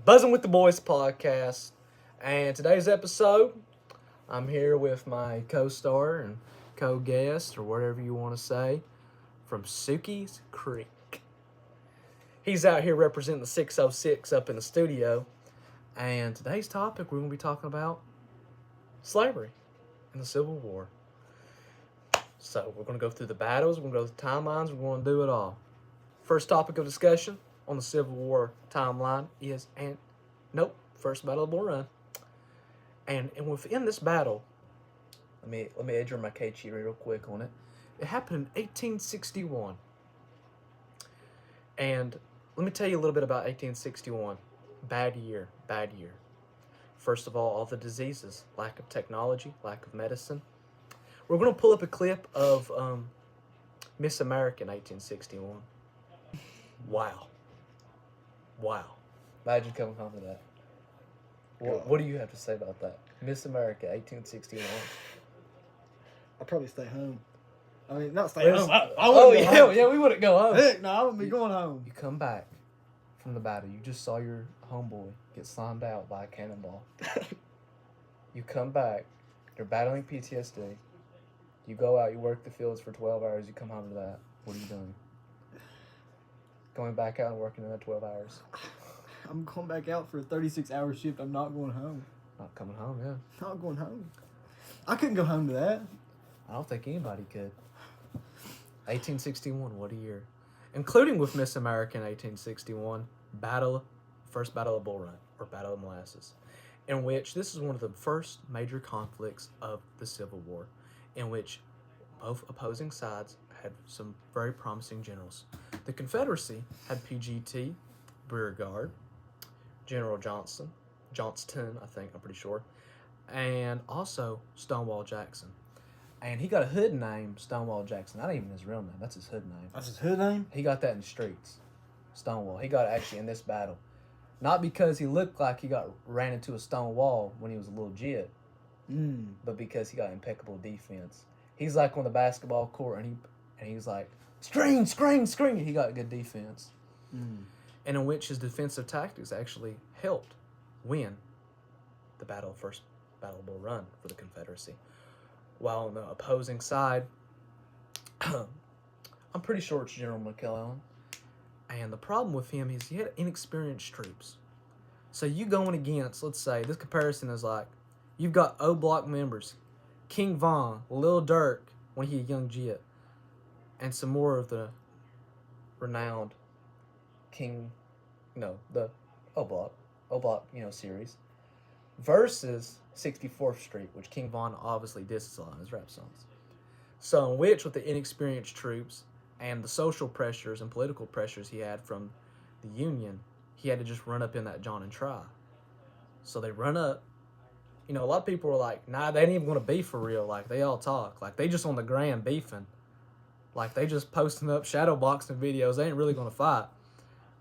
Buzzing with the Boys podcast. And today's episode, I'm here with my co-star and co-guest, or whatever you want to say, from Suki's Creek. He's out here representing the 606 up in the studio. And today's topic, we're going to be talking about slavery and the Civil War. So we're going to go through the battles, we're going to go through the timelines, we're going to do it all. First topic of discussion on the Civil War timeline is, First Battle of Bull Run. And within this battle, let me edge my K sheet real quick on it. It happened in 1861. And let me tell you a little bit about 1861. Bad year. First of all the diseases, lack of technology, lack of medicine. We're going to pull up a clip of Miss America in 1861. Wow. Imagine coming home to that. What do you have to say about that? Miss America, 1861. I'd probably stay home. I mean, not stay home. I wouldn't go home. Yeah, we wouldn't go home. Heck no, I wouldn't be going home. You come back from the battle. You just saw your homeboy get slimed out by a cannonball. You come back. You're battling PTSD. You go out. You work the fields for 12 hours. You come home to that. What are you doing? Going back out and working another 12 hours. I'm going back out for a 36-hour shift. I'm not going home. Not coming home, yeah. Not going home. I couldn't go home to that. I don't think anybody could. 1861, what a year. Including with Miss America in 1861, First Battle of Bull Run, or Battle of Molasses, in which this is one of the first major conflicts of the Civil War, in which both opposing sides had some very promising generals. The Confederacy had PGT, Beauregard, General Johnston, I'm pretty sure, and also Stonewall Jackson. And he got a hood name, Stonewall Jackson. Not even his real name. That's his hood name. That's his hood name? He got that in the streets. Stonewall. He got it actually in this battle. Not because he looked like he ran into a stone wall when he was a little jit, but because he got impeccable defense. He's like on the basketball court, and he's like, screen. He got good defense. And in which his defensive tactics actually helped win the First Battle of Bull Run for the Confederacy. While on the opposing side, I'm pretty sure it's General McClellan. And the problem with him is he had inexperienced troops. So you going against, let's say, this comparison is like, you've got O Block members, King Von, Lil Durk, when he a young jit, and some more of the renowned the O Block, series, versus 64th Street, which King Von obviously disses a lot in his rap songs. So in which, with the inexperienced troops and the social pressures and political pressures he had from the Union, he had to just run up in that John and try. So they run up. A lot of people were like, nah, they ain't even going to beef for real. Like, they all talk. Like, they just on the gram beefing. Like, they just posting up shadow boxing videos. They ain't really going to fight.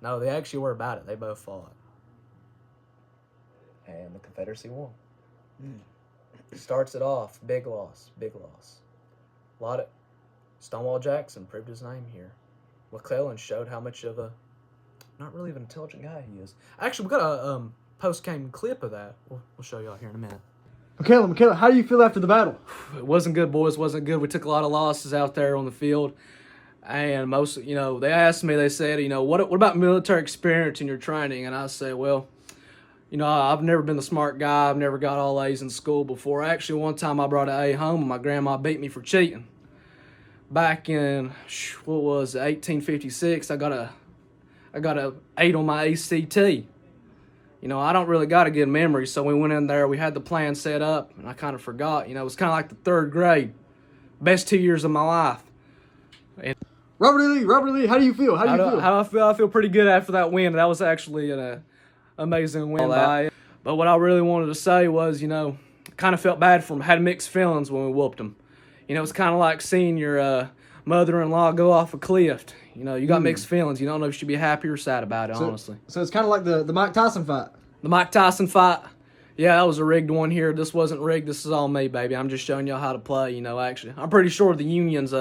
No, they actually were about it. They both fought. And the Confederacy won. Starts it off. Big loss. A lot of Stonewall Jackson proved his name here. McClellan showed how much of a not really of an intelligent guy he is. Actually, we got a post-game clip of that. We'll show y'all here in a minute. Michaela, how do you feel after the battle? It wasn't good, boys. Wasn't good. We took a lot of losses out there on the field. And most, they asked me, they said, what about military experience in your training? And I said, well, I've never been the smart guy. I've never got all A's in school before. Actually, one time I brought an A home and my grandma beat me for cheating. Back in, 1856, I got a 8 on my ACT. I don't really got a good memory, so we went in there, we had the plan set up, and I kind of forgot. It was kind of like the third grade. Best 2 years of my life. And Robert Lee, how do you feel? How do I feel? I feel pretty good after that win. That was actually an amazing win. But what I really wanted to say was, kind of felt bad for him. Had mixed feelings when we whooped him. It's kind of like seeing your mother-in-law go off a cliff. You got mixed feelings. You don't know if you should be happy or sad about it, honestly. So it's kind of like the Mike Tyson fight. The Mike Tyson fight. Yeah, that was a rigged one here. This wasn't rigged. This is all me, baby. I'm just showing y'all how to play, actually. I'm pretty sure the Union's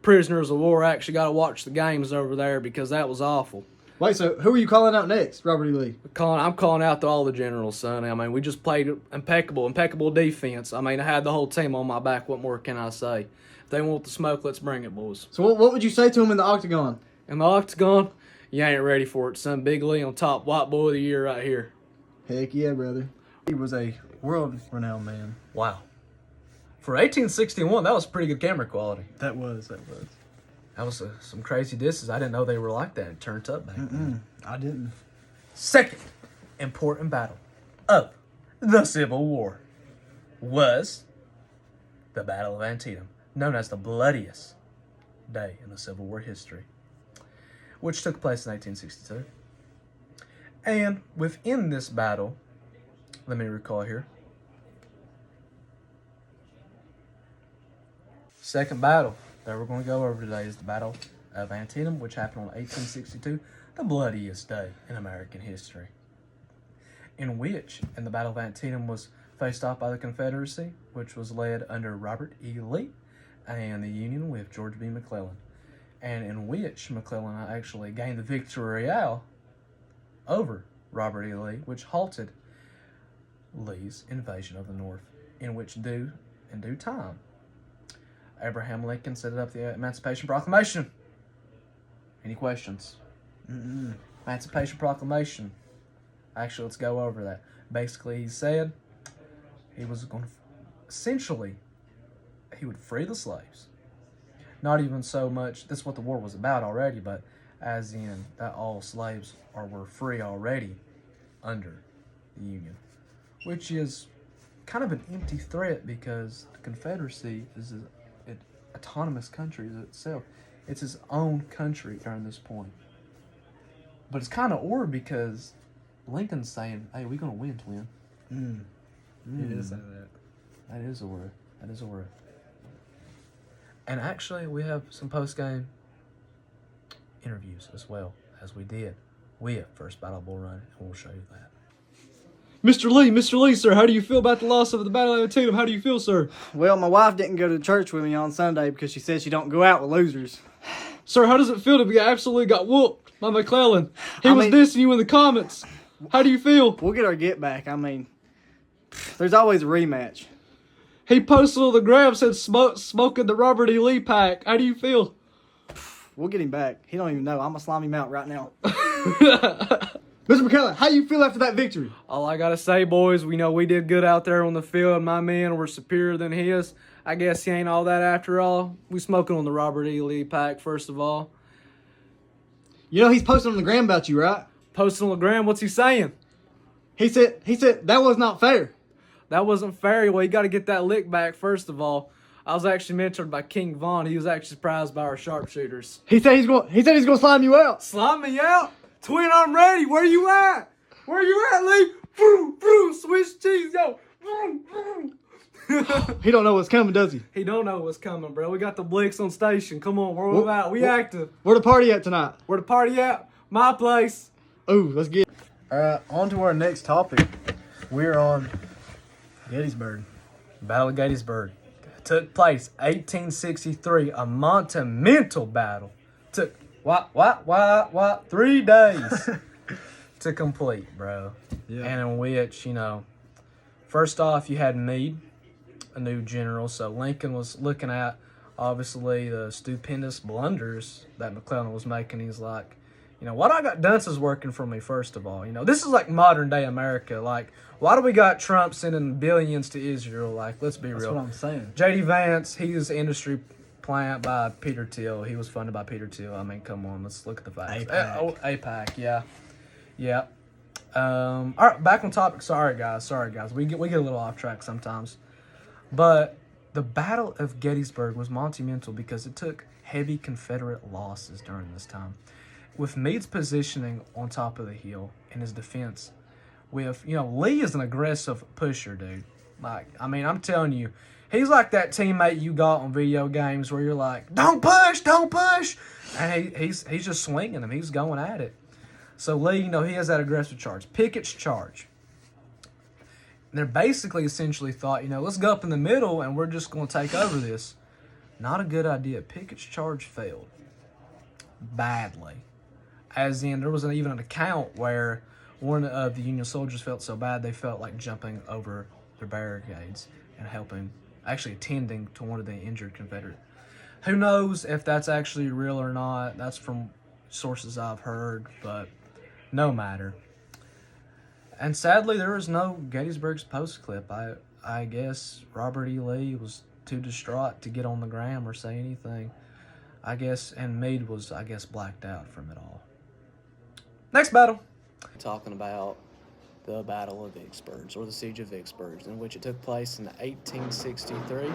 prisoners of war actually got to watch the games over there because that was awful. Wait, so who are you calling out next, Robert E. Lee? I'm calling out to all the generals, son. I mean, we just played impeccable defense. I mean, I had the whole team on my back. What more can I say? If they want the smoke, let's bring it, boys. So what would you say to him in the octagon? In the octagon, you ain't ready for it, son. Big Lee on top, white boy of the year right here. Heck yeah, brother. He was a world-renowned man. Wow. For 1861, that was pretty good camera quality. That was. That was some crazy disses. I didn't know they were like that and turned up back then. I didn't. Second important battle of the Civil War was the Battle of Antietam, known as the bloodiest day in the Civil War history, which took place in 1862. And within this battle, let me recall here, second battle that we're going to go over today is the Battle of Antietam, which happened on 1862, the bloodiest day in American history, in the Battle of Antietam was faced off by the Confederacy, which was led under Robert E. Lee, and the Union with George B. McClellan, and in which McClellan actually gained the victory royale over Robert E. Lee, which halted Lee's invasion of the North, in which in due time, Abraham Lincoln set up the Emancipation Proclamation. Any questions? Emancipation Proclamation. Actually, let's go over that. Basically, he said he was going to, essentially, he would free the slaves. Not even so much, that's what the war was about already, but as in that all slaves were free already under the Union, which is kind of an empty threat because the Confederacy is an autonomous country itself. It's its own country during this point. But it's kind of odd because Lincoln's saying, hey, we're going to win, twin. He did say that. That is aura. And actually, we have some post-game interviews as well, as we did with First Battle Bull Run, and we'll show you that. Mr. Lee, sir, how do you feel about the loss of the Battle of Antietam? How do you feel, sir? Well, my wife didn't go to church with me on Sunday because she said she don't go out with losers. Sir, how does it feel to be absolutely got whooped by McClellan? He was dissing you in the comments. How do you feel? We'll get our get back. I mean, there's always a rematch. He posted on the gram, said smoking the Robert E. Lee pack. How do you feel? We'll get him back. He don't even know. I'm going to slime him out right now. Mr. McClellan, how you feel after that victory? All I got to say, boys, we know we did good out there on the field. My men were superior than his. I guess he ain't all that after all. We smoking on the Robert E. Lee pack, first of all. You know he's posting on the gram about you, right? Posting on the gram, what's he saying? He said that was not fair. That wasn't fair. Well, you got to get that lick back, first of all. I was actually mentored by King Vaughn. He was actually surprised by our sharpshooters. He said he's gonna slime you out. Slime me out? Twin, I'm ready. Where you at? Lee? Vroom, vroom, Swiss cheese, yo. Vroom, vroom. He don't know what's coming, does he? He don't know what's coming, bro. We got the Blicks on station. Come on, where we at? We active. Where the party at tonight? Where the party at? My place. Ooh, let's get. All right, on to our next topic. We're on Gettysburg. Battle of Gettysburg. Took place 1863, a monumental battle. Took, 3 days to complete, bro. Yeah. And in which, first off, you had Meade, a new general. So Lincoln was looking at, obviously, the stupendous blunders that McClellan was making. He's like, what I got dunces working for me, first of all. This is like modern day America. Like, why do we got Trump sending billions to Israel? Like, let's be real. That's what I'm saying. J.D. Vance, he was industry plant by Peter Thiel. He was funded by Peter Thiel. I mean, come on, let's look at the facts. AIPAC, yeah. Yeah. All right, back on topic. Sorry, guys. We get a little off track sometimes. But the Battle of Gettysburg was monumental because it took heavy Confederate losses during this time. With Meade's positioning on top of the hill in his defense, with, Lee is an aggressive pusher, dude. Like, I mean, I'm telling you, he's like that teammate you got on video games where you're like, don't push. And he's just swinging him. He's going at it. So Lee, he has that aggressive charge. Pickett's charge. And they're basically essentially thought, let's go up in the middle and we're just going to take over this. Not a good idea. Pickett's charge failed badly. As in, there was even an account where one of the Union soldiers felt so bad they felt like jumping over their barricades and helping, actually attending to one of the injured Confederate. Who knows if that's actually real or not? That's from sources I've heard, but no matter. And sadly, there was no Gettysburg's Post clip. I guess Robert E. Lee was too distraught to get on the gram or say anything. I guess, and Meade was, blacked out from it all. Next battle. Talking about the Battle of Vicksburg, or the Siege of Vicksburg, in which it took place in 1863.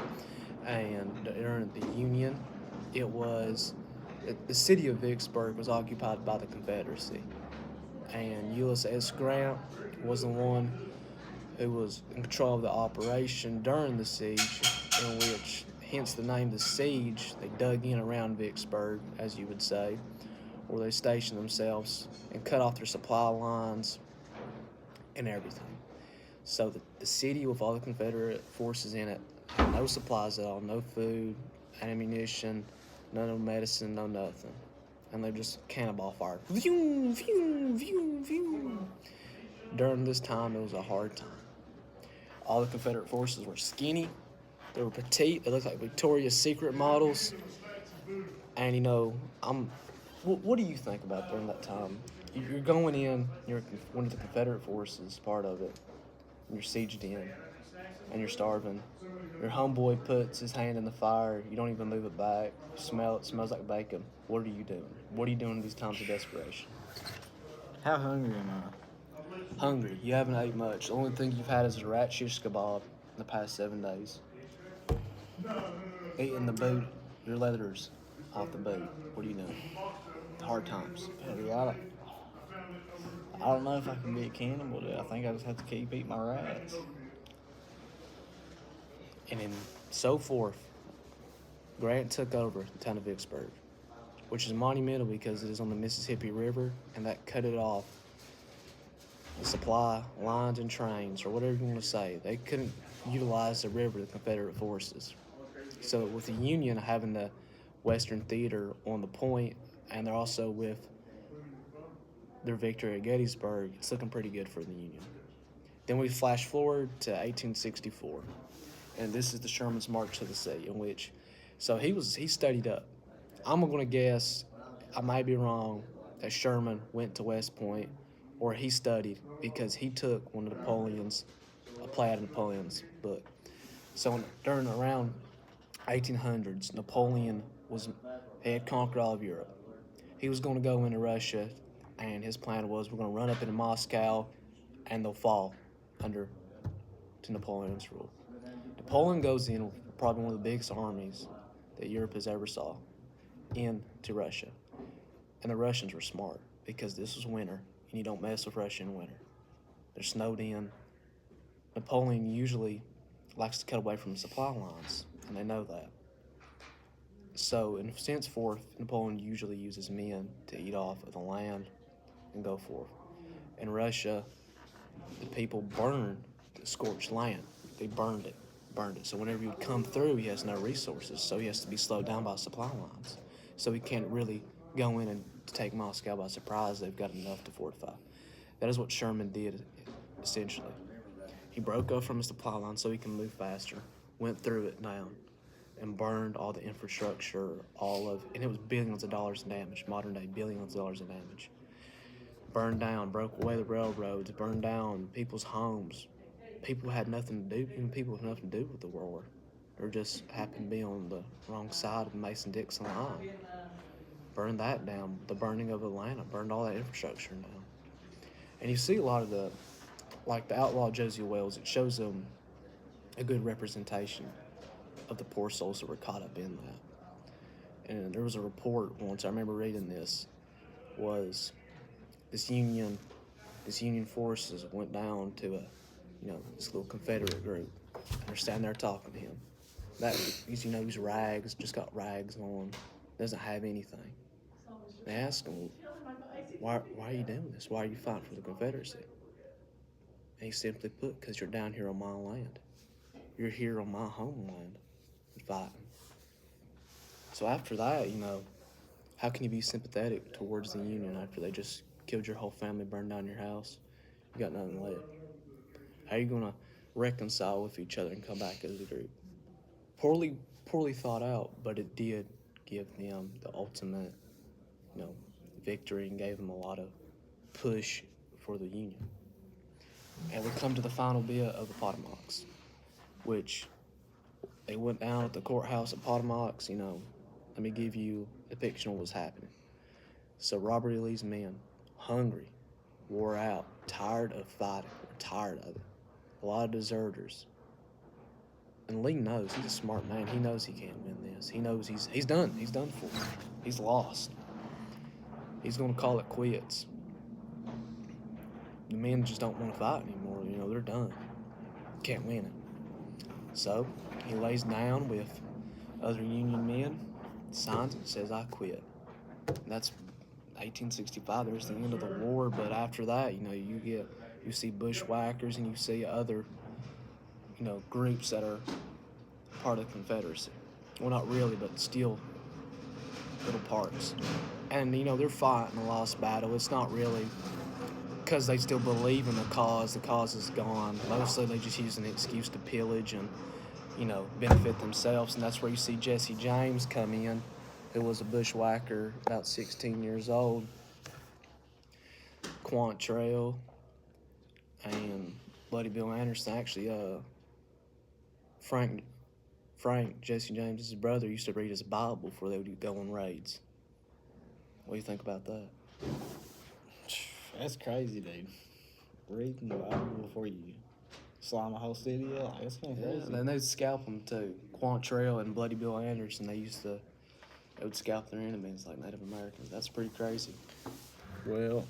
And during the Union, the city of Vicksburg was occupied by the Confederacy. And Ulysses S. Grant was the one who was in control of the operation during the siege, in which, hence the name the siege, they dug in around Vicksburg, as you would say, where they stationed themselves and cut off their supply lines and everything. So the city with all the Confederate forces in it had no supplies at all, no food, ammunition, no medicine, no nothing. And they just cannonball fire. Vroom, vroom, vroom, vroom. During this time, it was a hard time. All the Confederate forces were skinny. They were petite. They looked like Victoria's Secret models. And, what do you think about during that time? You're going in, you're one of the Confederate forces, part of it, and you're sieged in, and you're starving. Your homeboy puts his hand in the fire. You don't even move it back. You smell it. It smells like bacon. What are you doing? What are you doing in these times of desperation? How hungry am I? Hungry. You haven't ate much. The only thing you've had is a rat shish kebab in the past 7 days. Eating the boot, your leathers off the boot. What are you doing? Hard times. Yeah, I don't know if I can be a cannibal, dude. I think I just have to keep eating my rats. And then so forth, Grant took over the town of Vicksburg, which is monumental because it is on the Mississippi River, and that cut it off. The supply lines and trains, or whatever you want to say, they couldn't utilize the river, the Confederate forces. So with the Union having the Western Theater on the point, and they're also with their victory at Gettysburg, it's looking pretty good for the Union. Then we flash forward to 1864. And this is the Sherman's March to the Sea, in which, so he studied up. I'm going to guess, I might be wrong, that Sherman went to West Point, or he studied because he took one of Napoleon's, a play out of Napoleon's book. So during around 1800s, Napoleon had conquered all of Europe. He was going to go into Russia, and his plan was, we're going to run up into Moscow, and they'll fall to Napoleon's rule. Napoleon goes in with probably one of the biggest armies that Europe has ever saw into Russia. And the Russians were smart because this was winter, and you don't mess with Russia in winter. They're snowed in. Napoleon usually likes to cut away from supply lines, and they know that. So, in henceforth, Napoleon usually uses men to eat off of the land and go forth. In Russia, the people burned the scorched land. They burned it. So whenever he would come through, he has no resources, so he has to be slowed down by supply lines. So he can't really go in and take Moscow by surprise. They've got enough to fortify. That is what Sherman did, essentially. He broke up from his supply line so he can move faster, went through it down, and burned all the infrastructure, and it was billions of dollars in damage, modern day billions of dollars in damage. Burned down, broke away the railroads, burned down people's homes. People had nothing to do, even people with nothing to do with the war. Or just happened to be on the wrong side of the Mason-Dixon line. Burned that down. The burning of Atlanta burned all that infrastructure down. And you see a lot of the outlaw Josie Wells, it shows them a good representation of the poor souls that were caught up in that. And there was a report once, I remember reading this, was this Union forces went down to this little Confederate group, and they're standing there talking to him. He's rags, just got rags on, doesn't have anything. They ask him, why are you doing this? Why are you fighting for the Confederacy? And he simply put, because you're down here on my land. You're here on my homeland and fighting. So after that, how can you be sympathetic towards the Union after they just killed your whole family, burned down your house? You got nothing left. How are you gonna reconcile with each other and come back as a group? Poorly thought out, but it did give them the ultimate, victory and gave them a lot of push for the Union. And we come to the final bit of the Potomacs, which they went down at the courthouse at Potomacs. Let me give you a depiction of what was happening. So Robert E. Lee's men, hungry, wore out, tired of fighting, tired of it. A lot of deserters. And Lee knows, he's a smart man. He knows he can't win this. He knows he's done. He's done for. He's lost. He's going to call it quits. The men just don't want to fight anymore. They're done. Can't win it. So he lays down with other Union men, signs it, says, I quit. And that's 1865. There's the end of the war. But after that, you see bushwhackers and you see other, groups that are part of the Confederacy. Well, not really, but still little parts. And, they're fighting a lost battle. It's not really because they still believe in the cause. The cause is gone. Mostly they just use an excuse to pillage and, benefit themselves. And that's where you see Jesse James come in, who was a bushwhacker, about 16 years old. Quantrell and Bloody Bill Anderson. Actually, Frank, Jesse James' brother, used to read his Bible before they would go on raids. What do you think about that? That's crazy, dude. Reading the Bible before you slime a whole city up. That's kind of crazy. And then they'd scalp them too. Quantrell and Bloody Bill Anderson, they would scalp their enemies like Native Americans. That's pretty crazy. Well,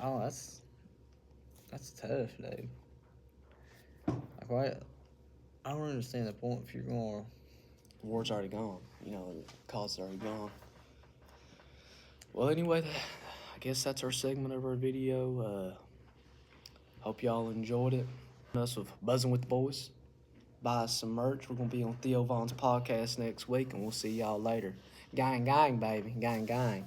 that's tough, dude. I don't understand the point if you're going. The war's already gone. The cause is already gone. Well, anyway, I guess that's our segment of our video. Hope y'all enjoyed it. Us with Buzzing with the Boys. Buy us some merch. We're going to be on Theo Vaughn's podcast next week, and we'll see y'all later. Gang, gang, baby. Gang, gang.